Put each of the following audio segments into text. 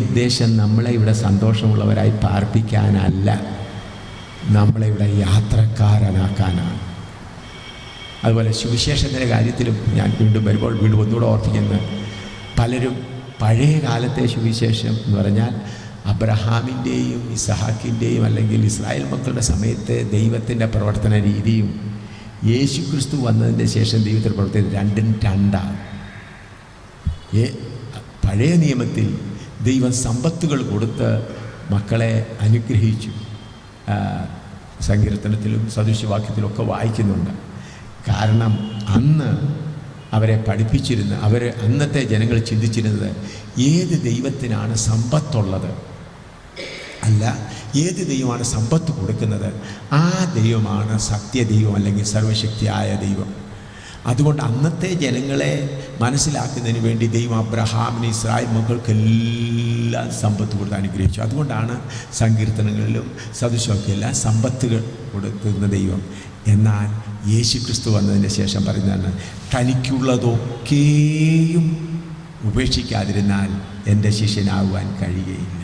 ഉദ്ദേശം നമ്മളെ ഇവിടെ സന്തോഷമുള്ളവരായി പാർപ്പിക്കാനല്ല, നമ്മളെ ഇവിടെ യാത്രക്കാരനാക്കാനാണ്. അതുപോലെ സുവിശേഷത്തിൻ്റെ കാര്യത്തിലും ഞാൻ വീണ്ടും ഒന്നുകൂടെ ഓർപ്പിക്കുന്നത്, പലരും പഴയ കാലത്തെ സുവിശേഷം എന്ന് പറഞ്ഞാൽ അബ്രഹാമിൻ്റെയും ഇസഹാക്കിൻ്റെയും അല്ലെങ്കിൽ ഇസ്രായേൽ മക്കളുടെ സമയത്തെ ദൈവത്തിൻ്റെ പ്രവർത്തന രീതിയും യേശു ക്രിസ്തു വന്നതിൻ്റെ ശേഷം ദൈവത്തിൻ്റെ പ്രവർത്തനം രണ്ടും രണ്ടാണ്. പഴയ നിയമത്തിൽ ദൈവം സമ്പത്തുകൾ കൊടുത്ത് മക്കളെ അനുഗ്രഹിച്ചു. സങ്കീർത്തനത്തിലും സദൃശവാക്യത്തിലും ഒക്കെ വായിക്കുന്നുണ്ട്. കാരണം അന്ന് അവരെ പഠിപ്പിച്ചിരുന്ന അന്നത്തെ ജനങ്ങൾ ചിന്തിച്ചിരുന്നത് ഏത് ദൈവത്തിനാണ് സമ്പത്തുള്ളത്, അല്ല ഏത് ദൈവമാണ് സമ്പത്ത് കൊടുക്കുന്നത്, ആ ദൈവമാണ് സത്യദൈവം അല്ലെങ്കിൽ സർവശക്തിയായ ദൈവം. അതുകൊണ്ട് അന്നത്തെ ജനങ്ങളെ മനസ്സിലാക്കുന്നതിന് വേണ്ടി ദൈവം അബ്രഹാമിന് ഇസ്രായേൽ മക്കൾക്കെല്ലാം സമ്പത്ത് കൊടുത്ത് അനുഗ്രഹിച്ചു. അതുകൊണ്ടാണ് സങ്കീർത്തനങ്ങളിലും സദൃശമൊക്കെയെല്ലാം സമ്പത്തുകൾ കൊടുക്കുന്ന ദൈവം. എന്നാൽ യേശു ക്രിസ്തു വന്നതിന് ശേഷം പറയുന്നതാണ്, തനിക്കുള്ളതൊക്കെയും ഉപേക്ഷിക്കാതിരുന്നാൽ എൻ്റെ ശിഷ്യനാകുവാൻ കഴിയുകയില്ല.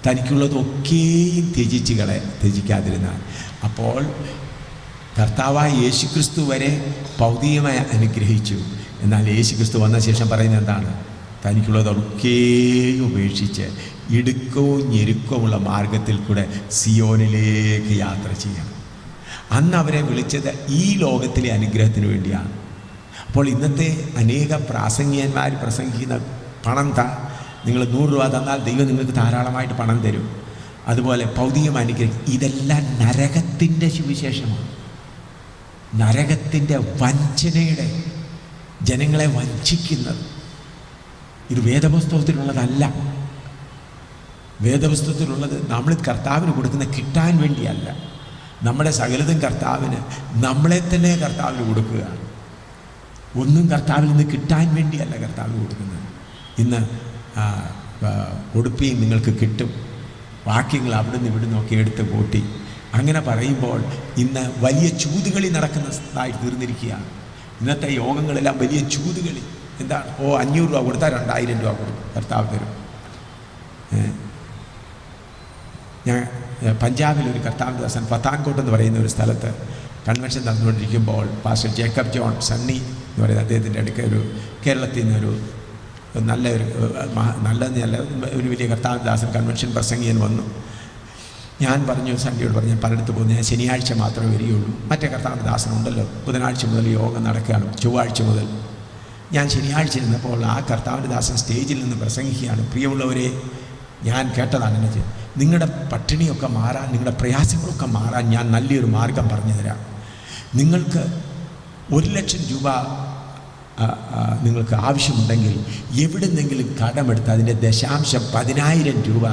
തനിക്കുള്ളതൊക്കെയും ത്യജിക്കാതിരുന്നാൽ. അപ്പോൾ കർത്താവായ യേശു ക്രിസ്തു വരെ ഭൗതികമായി അനുഗ്രഹിച്ചു. എന്നാൽ യേശു ക്രിസ്തു വന്ന ശേഷം പറയുന്നത് എന്താണ്? തനിക്കുള്ളതൊക്കെയും ഉപേക്ഷിച്ച് ഇടുക്കവും ഞെരുക്കവുമുള്ള മാർഗത്തിൽ കൂടെ സിയോനിലേക്ക് യാത്ര ചെയ്യണം. അന്ന് അവരെ വിളിച്ചത് ഈ ലോകത്തിലെ അനുഗ്രഹത്തിന് വേണ്ടിയാണ്. അപ്പോൾ ഇന്നത്തെ അനേക പ്രാസംഗികന്മാർ പ്രസംഗിക്കുന്ന പണം നിങ്ങൾ 100 രൂപ തന്നാൽ ദൈവം നിങ്ങൾക്ക് ധാരാളമായിട്ട് പണം തരും, അതുപോലെ ഭൗതികം അനുഗ്രഹം, ഇതെല്ലാം നരകത്തിൻ്റെ സുവിശേഷമാണ്. നരകത്തിൻ്റെ വഞ്ചനയുടെ, ജനങ്ങളെ വഞ്ചിക്കുന്നത്. ഇത് വേദപുസ്തകത്തിലുള്ളതല്ല. വേദപുസ്തകത്തിലുള്ളത് നമ്മൾ കർത്താവിന് കൊടുക്കുന്ന കിട്ടാൻ വേണ്ടിയല്ല. നമ്മുടെ സകലതും കർത്താവിന്, നമ്മളെ തന്നെ കർത്താവിന് കൊടുക്കുകയാണ്. ഒന്നും കർത്താവിൽ നിന്ന് കിട്ടാൻ വേണ്ടിയല്ല കർത്താവിന് കൊടുക്കുന്നത്. ഇന്ന് ഉടുപ്പിയും നിങ്ങൾക്ക് കിട്ടും, വാക്യങ്ങൾ അവിടെ നിന്ന് ഇവിടെ നോക്കി എടുത്ത് കൂട്ടി അങ്ങനെ പറയുമ്പോൾ ഇന്ന് വലിയ ചൂതുകളി നടക്കുന്നതായി തീർന്നിരിക്കുകയാണ്. ഇന്നത്തെ യോഗങ്ങളെല്ലാം വലിയ ചൂതുകളി. എന്താണ്? 500 രൂപ കൊടുത്താൽ 2000 രൂപ കൊടുക്കും, കർത്താവ് തരും. ഞാൻ പഞ്ചാബിലൊരു കർത്താവിൻ്റെ ദാസൻ പത്താൻകോട്ട് എന്ന് പറയുന്ന ഒരു സ്ഥലത്ത് കൺവെൻഷൻ നടന്നുകൊണ്ടിരിക്കുമ്പോൾ പാസ്റ്റർ ജേക്കബ് ജോൺ സണ്ണി എന്ന് പറയുന്നത് അദ്ദേഹത്തിൻ്റെ അടുക്ക കേരളത്തിൽ നിന്നൊരു നല്ല ഒരു വലിയ കർത്താവിൻ്റെ ദാസൻ കൺവെൻഷൻ പ്രസംഗിക്കാൻ വന്നു. ഞാൻ പറഞ്ഞു, സണ്ണിയോട് പറഞ്ഞു, ഞാൻ പലയിടത്ത് പോകുന്നു, ഞാൻ ശനിയാഴ്ച മാത്രമേ വരികയുള്ളൂ. മറ്റേ കർത്താവിൻ്റെ ദാസനുണ്ടല്ലോ, ബുധനാഴ്ച മുതൽ യോഗം നടക്കുകയാണ്, ചൊവ്വാഴ്ച മുതൽ. ഞാൻ ശനിയാഴ്ച ഇരുന്നപ്പോൾ ആ കർത്താവിൻ്റെ ദാസൻ സ്റ്റേജിൽ നിന്ന് പ്രസംഗിക്കുകയാണ്. പ്രിയമുള്ളവരെ, ഞാൻ കേട്ടതാണ് എന്നെ, നിങ്ങളുടെ പട്ടിണിയൊക്കെ മാറാൻ, നിങ്ങളുടെ പ്രയാസങ്ങളൊക്കെ മാറാൻ ഞാൻ നല്ലൊരു മാർഗം പറഞ്ഞു തരാം. നിങ്ങൾക്ക് 1,00,000 രൂപ നിങ്ങൾക്ക് ആവശ്യമുണ്ടെങ്കിൽ എവിടുന്നെങ്കിലും കടമെടുത്ത് അതിൻ്റെ ദശാംശം 10,000 രൂപ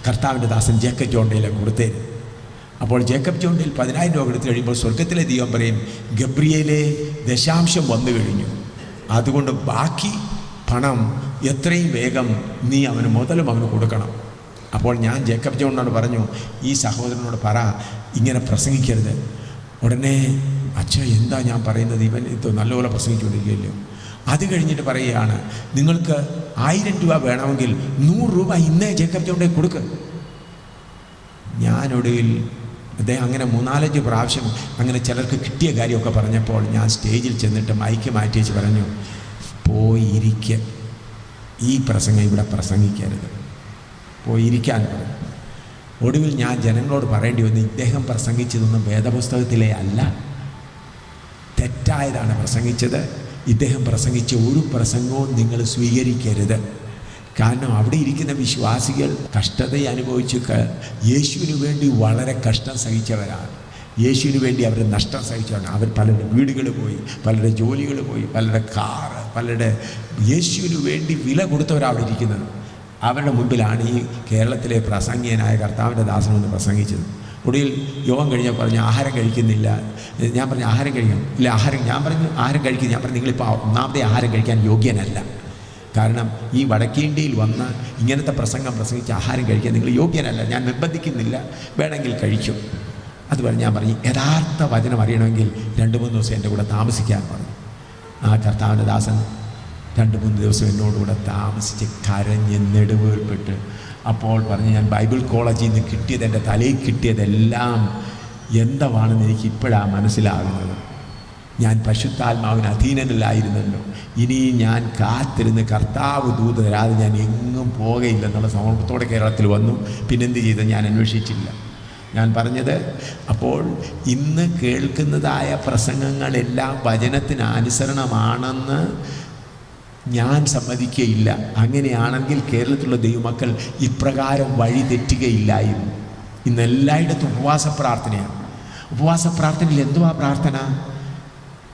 കർത്താവിൻ്റെ ദാസൻ ജേക്കബ് ജോണ്ടയിലെ കൊടുത്തേരും. അപ്പോൾ ജേക്കബ് ജോണ്ടയിൽ 10,000 രൂപ കൊടുത്തു കഴിയുമ്പോൾ സ്വർഗത്തിലെ ദൈവം പറയും, ഗബ്രിയേലെ ദശാംശം വന്നു കഴിഞ്ഞു, അതുകൊണ്ട് ബാക്കി പണം എത്രയും വേഗം നീ അവന് മുതലും അവന് കൊടുക്കണം. അപ്പോൾ ഞാൻ ജേക്കബ് ജോണിനോട് പറഞ്ഞു, ഈ സഹോദരനോട് പറ, ഇങ്ങനെ പ്രസംഗിക്കരുത്. ഉടനെ അച്ഛ എന്താ ഞാൻ പറയുന്നത്, ഇവൻ ഇത് നല്ലപോലെ പ്രസംഗിച്ചുകൊണ്ടിരിക്കുകയല്ലോ. അത് കഴിഞ്ഞിട്ട് പറയുകയാണ്, നിങ്ങൾക്ക് 1000 രൂപ വേണമെങ്കിൽ 100 രൂപ ഇന്നേ ജേക്കബ് ജോണിനെ കൊടുക്ക്. ഞാനൊടുവിൽ അദ്ദേഹം അങ്ങനെ 3-4 പ്രാവശ്യം അങ്ങനെ ചിലർക്ക് കിട്ടിയ കാര്യമൊക്കെ പറഞ്ഞപ്പോൾ ഞാൻ സ്റ്റേജിൽ ചെന്നിട്ട് മൈക്ക് മാറ്റി വെച്ച് പറഞ്ഞു, പോയിരിക്കുക, ഈ പ്രസംഗം ഇവിടെ പ്രസംഗിക്കരുത്, പോയിരിക്കാൻ പറഞ്ഞു. ഒടുവിൽ ഞാൻ ജനങ്ങളോട് പറയേണ്ടി വന്നു, ഇദ്ദേഹം പ്രസംഗിച്ചതൊന്നും വേദപുസ്തകത്തിലെ അല്ല, തെറ്റായതാണ് പ്രസംഗിച്ചത്. ഇദ്ദേഹം പ്രസംഗിച്ച ഒരു പ്രസംഗവും നിങ്ങൾ സ്വീകരിക്കരുത്. കാരണം അവിടെ ഇരിക്കുന്ന വിശ്വാസികൾ കഷ്ടത അനുഭവിച്ച് യേശുവിന് വേണ്ടി വളരെ കഷ്ടം സഹിച്ചവരാണ്. യേശുവിന് വേണ്ടി അവർ നഷ്ടം സഹിച്ചവരാണ്. അവർ പലരുടെ വീടുകൾ പോയി, പലരുടെ ജോലികൾ പോയി, പലരുടെ കാറ്, പലരുടെ യേശുവിന് വേണ്ടി വില കൊടുത്തവരവിടെ ഇരിക്കുന്നത്. അവരുടെ മുൻപിലാണ് ഈ കേരളത്തിലെ പ്രസംഗിയനായ കർത്താവിൻ്റെ ദാസനെന്ന് പ്രസംഗിച്ചത്. ഒടുവിൽ യോഗം കഴിഞ്ഞാൽ പറഞ്ഞു, ആഹാരം കഴിക്കുന്നില്ല. ഞാൻ പറഞ്ഞു, ആഹാരം കഴിക്കണം ഇല്ല, ഞാൻ പറഞ്ഞു ആഹാരം കഴിക്കുന്നു. ഞാൻ പറഞ്ഞു, നിങ്ങളിപ്പോൾ ഒന്നാമത്തെ ആഹാരം കഴിക്കാൻ യോഗ്യനല്ല. കാരണം ഈ വടക്കേന്ത്യയിൽ വന്ന് ഇങ്ങനത്തെ പ്രസംഗം പ്രസംഗിച്ച് ആഹാരം കഴിക്കാൻ നിങ്ങൾ യോഗ്യനല്ല. ഞാൻ നിർബന്ധിക്കുന്നില്ല, വേണമെങ്കിൽ കഴിക്കും. അത് പറഞ്ഞ് ഞാൻ പറഞ്ഞു, യഥാർത്ഥ വചനം അറിയണമെങ്കിൽ 2-3 ദിവസം എൻ്റെ കൂടെ താമസിക്കാൻ പറഞ്ഞു. ആ കർത്താവിൻ്റെ ദാസൻ 2-3 ദിവസം എന്നോടുകൂടെ താമസിച്ച് കരഞ്ഞ് നെടുവേർപ്പെട്ട് അപ്പോൾ പറഞ്ഞ് ഞാൻ ബൈബിൾ കോളേജിൽ നിന്ന് കിട്ടിയത്, എൻ്റെ തലയിൽ കിട്ടിയതെല്ലാം എന്താണെന്ന് എനിക്ക് ഇപ്പോഴാണ് മനസ്സിലാകുന്നത്. ഞാൻ പരിശുദ്ധാത്മാവിന് അധീനനല്ലായിരുന്നല്ലോ. ഇനി ഞാൻ കാത്തിരുന്ന് കർത്താവ് ദൂത് തരാതെ ഞാൻ എങ്ങും പോകയില്ലെന്നുള്ള സമർപ്പത്തോടെ കേരളത്തിൽ വന്നു. പിന്നെന്ത് ചെയ്ത് ഞാൻ അന്വേഷിച്ചില്ല. ഞാൻ പറഞ്ഞത്, അപ്പോൾ ഇന്ന് കേൾക്കുന്നതായ പ്രസംഗങ്ങളെല്ലാം വചനത്തിന് അനുസരണമാണെന്ന് ഞാൻ സമ്മതിക്കുകയില്ല. അങ്ങനെയാണെങ്കിൽ കേരളത്തിലുള്ള ദൈവമക്കൾ ഇപ്രകാരം വഴി തെറ്റുകയില്ലായിരുന്നു. ഇന്ന് എല്ലായിടത്തും ഉപവാസ പ്രാർത്ഥനയാണ്. ഉപവാസ പ്രാർത്ഥനയിൽ എന്തുവാ പ്രാർത്ഥന?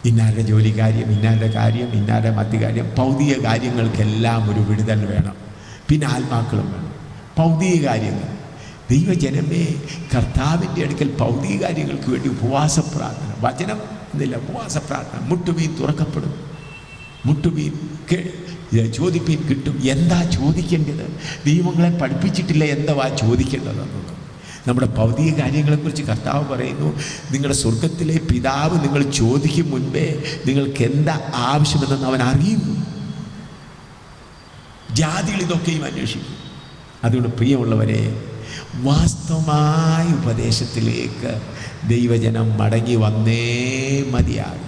ഇന്നാരുടെ ജോലിക്കാര്യം, ഇന്നാരുടെ കാര്യം, ഇന്നാരുടെ മധ്യകാര്യം, ഭൗതിക കാര്യങ്ങൾക്കെല്ലാം ഒരു വിടുതൽ വേണം. പിന്നെ ആത്മാക്കളും വേണം. ഭൗതിക കാര്യങ്ങൾ, ദൈവജനമേ, കർത്താവിൻ്റെ അടുക്കൽ ഭൗതിക കാര്യങ്ങൾക്ക് വേണ്ടി ഉപവാസ പ്രാർത്ഥന. വചനം എന്നില്ല, ഉപവാസ പ്രാർത്ഥന. മുട്ടുവീൻ തുറക്കപ്പെടും, മുട്ടുവീൻ ചോദിപ്പീൻ കിട്ടും. എന്താ ചോദിക്കേണ്ടത്? ദൈവങ്ങളെ പഠിപ്പിച്ചിട്ടില്ല എന്തുവാ ചോദിക്കേണ്ടതെന്നുള്ളത്. നമ്മുടെ ഭൗതിക കാര്യങ്ങളെക്കുറിച്ച് കർത്താവ് പറയുന്നു, നിങ്ങളുടെ സ്വർഗത്തിലെ പിതാവ് നിങ്ങൾ ചോദിക്കും മുൻപേ നിങ്ങൾക്ക് എന്താ ആവശ്യമെന്ന് അവൻ അറിയുന്നു. ജാതികൾ ഇതൊക്കെയും അന്വേഷിക്കും. അതുകൊണ്ട് പ്രിയമുള്ളവരെ, വാസ്തവമായ ഉപദേശത്തിലേക്ക് ദൈവജനം മടങ്ങി വന്നേ മതിയാകും.